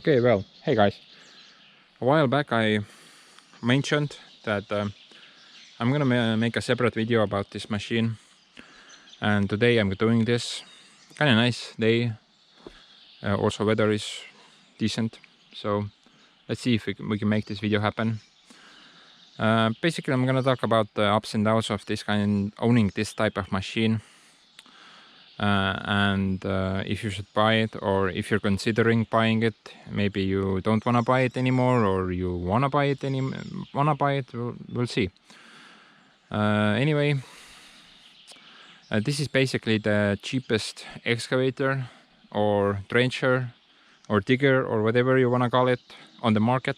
Okay, well, hey guys. A while back I mentioned that I'm gonna make a separate video about this machine, and today I'm doing this. Kind of nice day. Also weather is decent, so let's see if we can make this video happen. Basically I'm gonna talk about the ups and downs of owning this type of machine. And if you should buy it, or if you're considering buying it, maybe you don't want to buy it anymore, or you want to buy it we'll see. Anyway, this is basically the cheapest excavator or trencher or digger or whatever you want to call it on the market.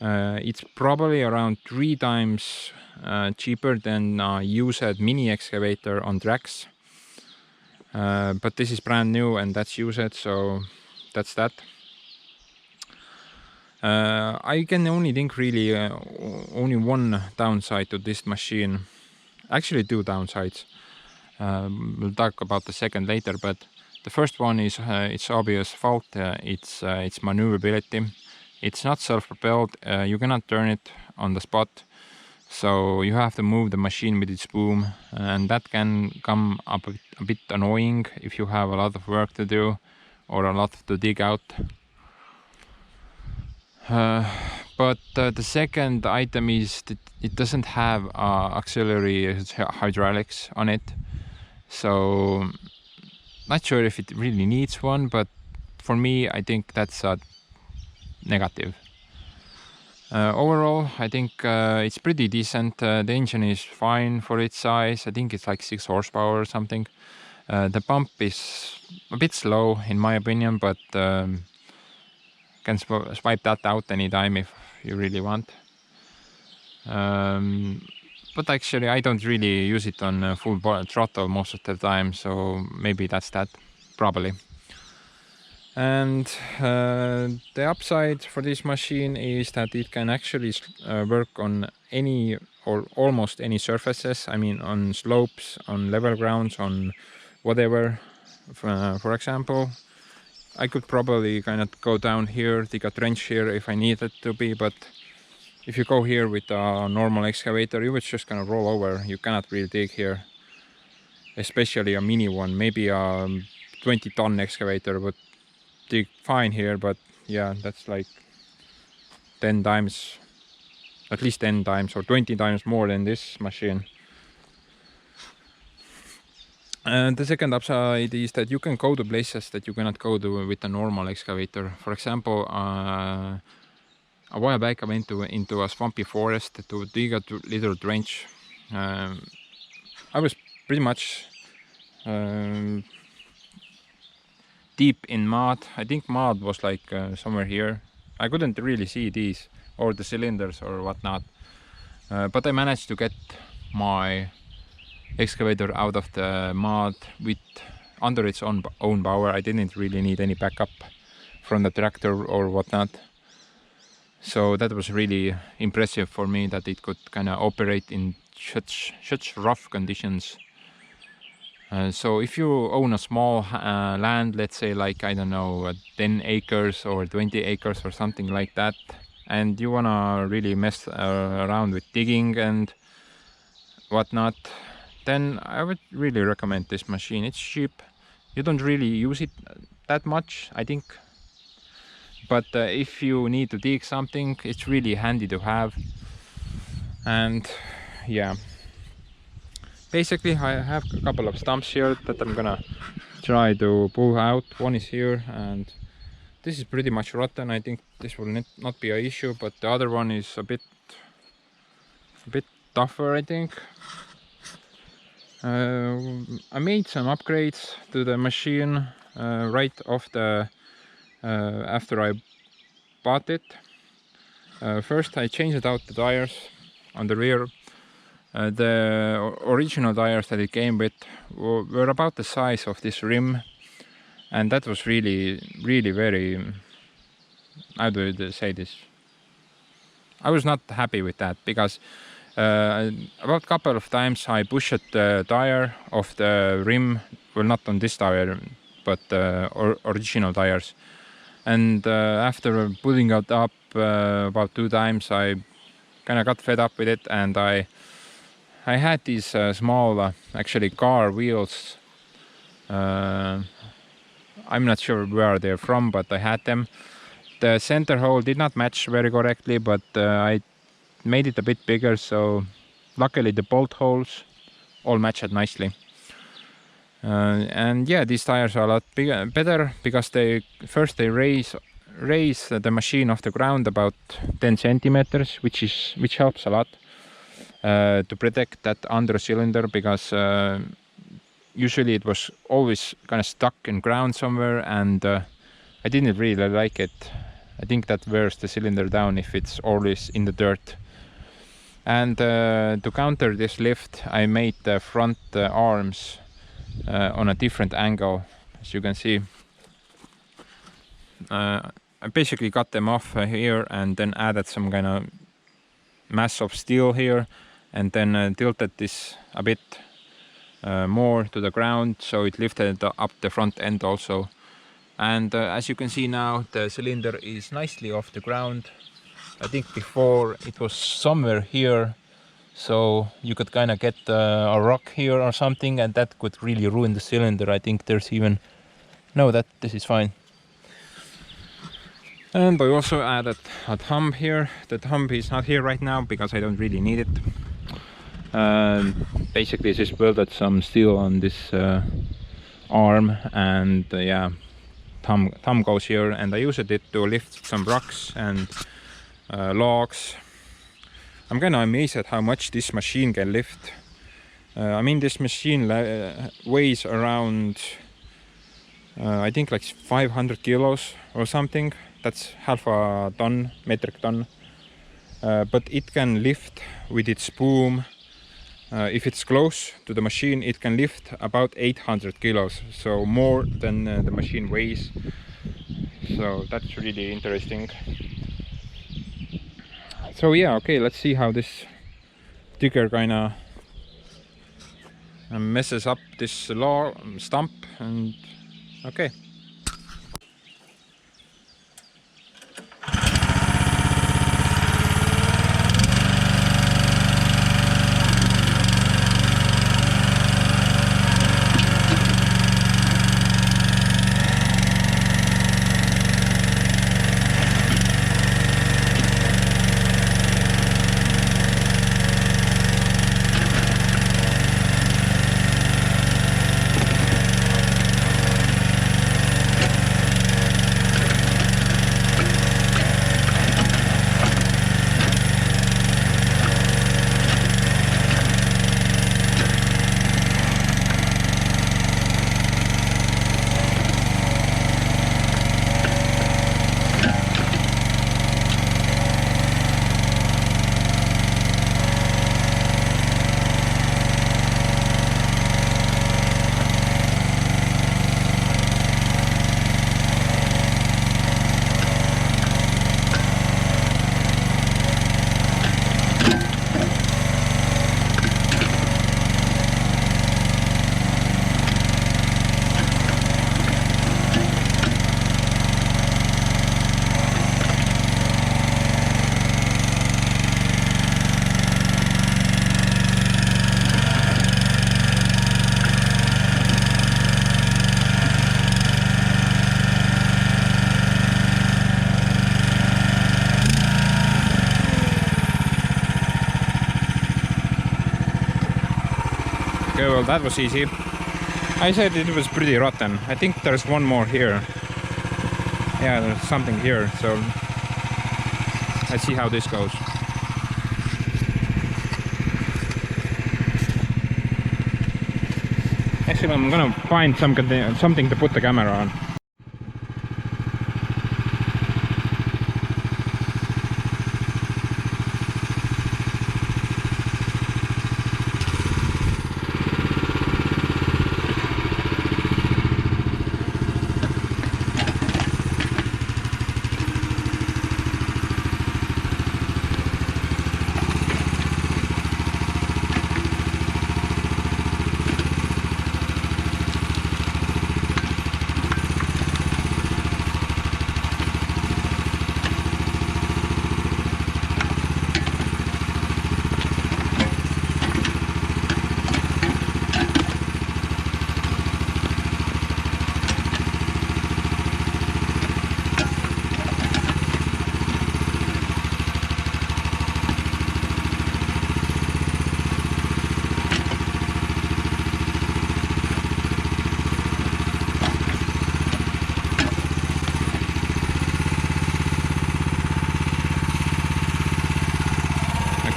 It's probably around 3 times cheaper than a used mini excavator on tracks. But this is brand new and that's used, so that's that. I can only think really only one downside to this machine. Actually 2 downsides. We'll talk about the second later, but the first one is its obvious fault. It's maneuverability. It's not self-propelled. You cannot turn it on the spot. So you have to move the machine with its boom, and that can come up a bit annoying if you have a lot of work to do or a lot to dig out. But the second item is that it doesn't have auxiliary hydraulics on it. So not sure if it really needs one, but for me, I think that's a negative. Overall, I think it's pretty decent. The engine is fine for its size. I think it's like 6 horsepower or something. The pump is a bit slow in my opinion, but can swipe that out anytime if you really want. But actually I don't really use it on full throttle most of the time, so maybe that's that, probably. And the upside for this machine is that it can actually work on any or almost any surfaces. I mean, on slopes, on level grounds, on whatever. For example, I could probably kind of go down here, dig a trench here if I needed to be, but if you go here with a normal excavator, you would just kind of roll over. You cannot really dig here, especially a mini one. Maybe a 20-ton excavator would dig fine here, but yeah, that's like 10 times, at least 10 times or 20 times more than this machine. And the second upside is that you can go to places that you cannot go to with a normal excavator. For example, a while back I went into a swampy forest to dig a little trench. I was pretty much deep in mud. I think mud was like somewhere here. I couldn't really see these or the cylinders or whatnot, but I managed to get my excavator out of the mud with under its own power. I didn't really need any backup from the tractor or whatnot, so that was really impressive for me that it could kind of operate in such rough conditions. So if you own a small land, let's say like, I don't know, 10 acres or 20 acres or something like that, and you wanna really mess around with digging and whatnot, then I would really recommend this machine. It's cheap. You don't really use it that much, I think. But if you need to dig something, it's really handy to have. And yeah. Basically, I have a couple of stumps here that I'm gonna try to pull out. One is here, and this is pretty much rotten. I think this will not be an issue, but the other one is a bit tougher, I think. I made some upgrades to the machine right off the after I bought it. First, I changed out the tires on the rear. The original tires that it came with were about the size of this rim, and that was really very, how do you say this, I was not happy with that, because about a couple of times I pushed the tire of the rim, well, not on this tire, but original tires, And after pulling it up about 2 times, I kind of got fed up with it, and I had these small actually car wheels. I'm not sure where they're from, but I had them. The center hole did not match very correctly, but I made it a bit bigger, so luckily the bolt holes all matched nicely. And yeah, these tires are a lot better because they raise the machine off the ground about 10 centimeters, which helps a lot to protect that under cylinder, because usually it was always kind of stuck in ground somewhere, and I didn't really like it. I think that wears the cylinder down if it's always in the dirt. And to counter this lift, I made the front arms on a different angle, as you can see. I basically cut them off here and then added some kind of mass of steel here, and then tilted this a bit more to the ground, so it lifted up the front end also. And as you can see now, the cylinder is nicely off the ground. I think before it was somewhere here, so you could kind of get a rock here or something, and that could really ruin the cylinder. I think there's even... No, this is fine. And I also added a thumb here. The thumb is not here right now because I don't really need it. Basically just welded some steel on this arm, and yeah, thumb goes here, and I used it to lift some rocks and logs. I'm kind of amazed at how much this machine can lift. I mean, this machine weighs around I think like 500 kilos or something. That's half a ton, metric ton. But it can lift with its boom. If it's close to the machine, it can lift about 800 kilos, so more than the machine weighs. So that's really interesting. So yeah, okay, let's see how this digger kinda messes up this stump, and okay. Okay, well, that was easy. I said it was pretty rotten. I think there's one more here. Yeah, there's something here, so let's see how this goes. Actually, I'm gonna find something to put the camera on.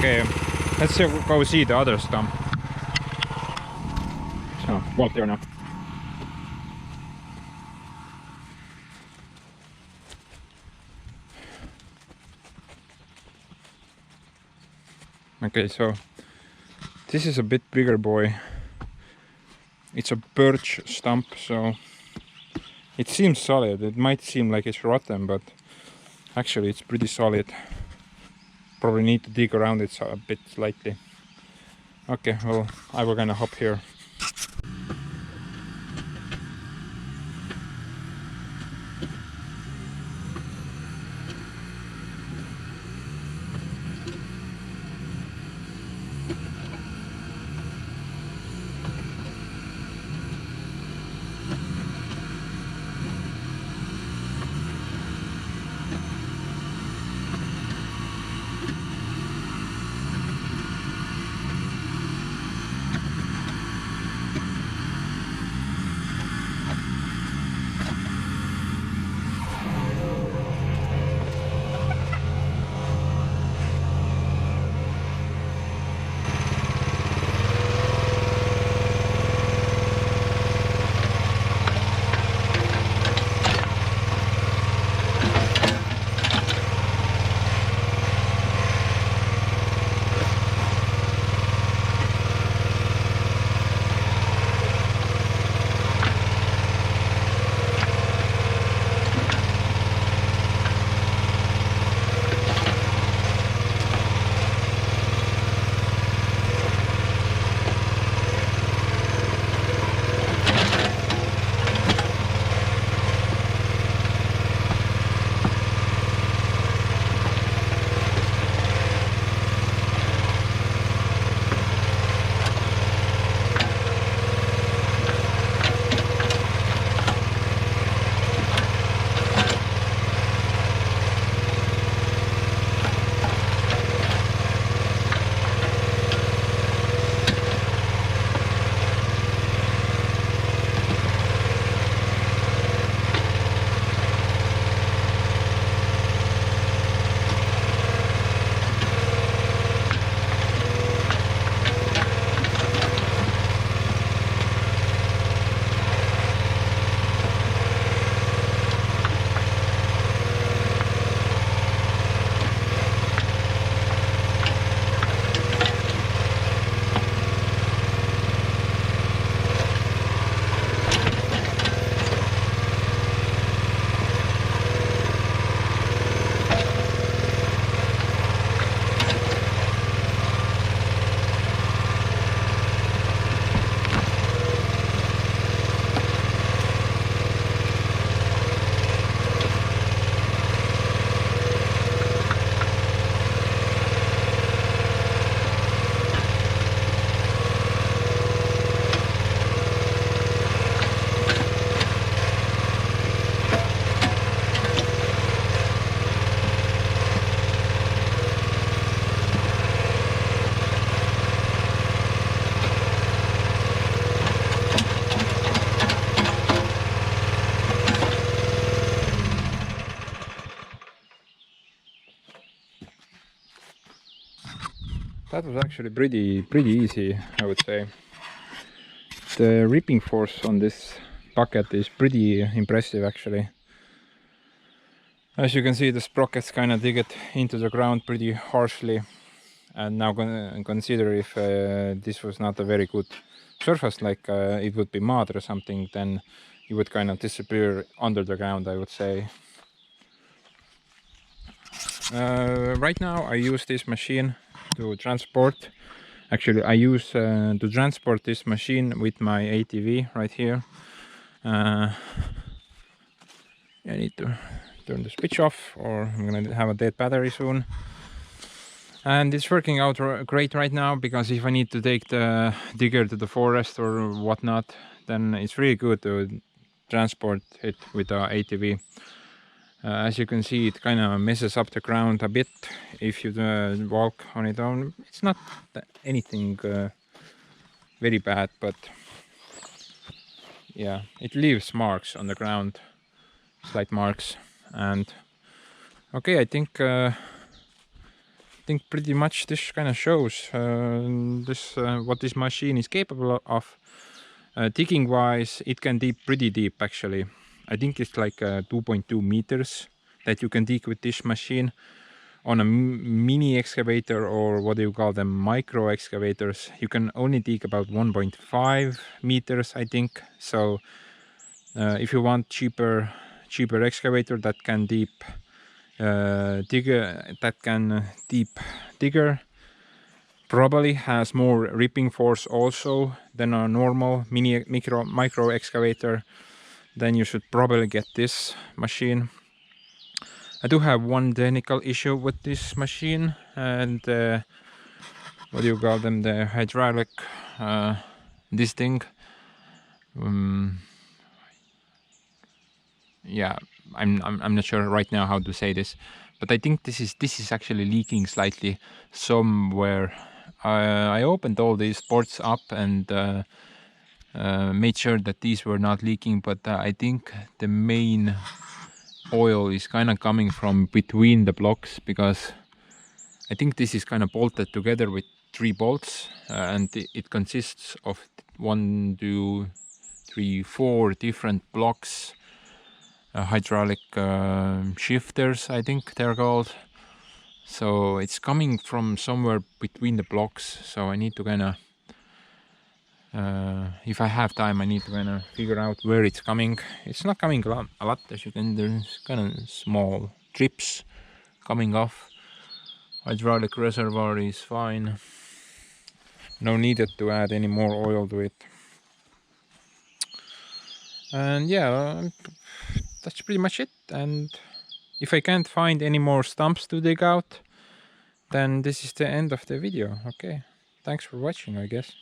Okay, let's go see the other stump. So, walk there now. Okay, so this is a bit bigger boy. It's a birch stump, so it seems solid. It might seem like it's rotten, but actually it's pretty solid. Probably need to dig around it a bit slightly. Okay, well, I will gonna hop here. That was actually pretty easy, I would say. The ripping force on this bucket is pretty impressive actually. As you can see, the sprockets kind of dig it into the ground pretty harshly. And now consider if this was not a very good surface, like it would be mud or something, then it would kind of disappear under the ground, I would say. Right now I use this machine to transport. Actually, I use to transport this machine with my ATV right here. I need to turn the switch off, or I'm gonna have a dead battery soon. And it's working out great right now, because if I need to take the digger to the forest or whatnot, then it's really good to transport it with the ATV. As you can see, it kind of messes up the ground a bit if you walk on it on. It's not anything very bad, but yeah, it leaves marks on the ground, slight marks. And okay, I think think pretty much this kind of shows what this machine is capable of. Digging wise, it can dig pretty deep actually. I think it's like 2.2 meters that you can dig with this machine. On a mini excavator, or what do you call them, micro excavators, you can only dig about 1.5 meters, I think. So if you want cheaper excavator that can deep digger, probably has more ripping force also than a normal micro excavator, then you should probably get this machine. I do have one technical issue with this machine, and what do you call them, the hydraulic this thing, yeah, I'm not sure right now how to say this, but I think this is actually leaking slightly somewhere. I opened all these ports up and made sure that these were not leaking, but I think the main oil is kind of coming from between the blocks, because I think this is kind of bolted together with 3 bolts, and it consists of 1, 2, 3, 4 different blocks, hydraulic shifters, I think they're called. So it's coming from somewhere between the blocks, so I need to kind of if I have time, I need to kind of figure out where it's coming. It's not coming a lot, as you can, there's kind of small drips coming off. Hydraulic reservoir is fine. No needed to add any more oil to it. And yeah, that's pretty much it. And if I can't find any more stumps to dig out, then this is the end of the video. Okay, thanks for watching, I guess.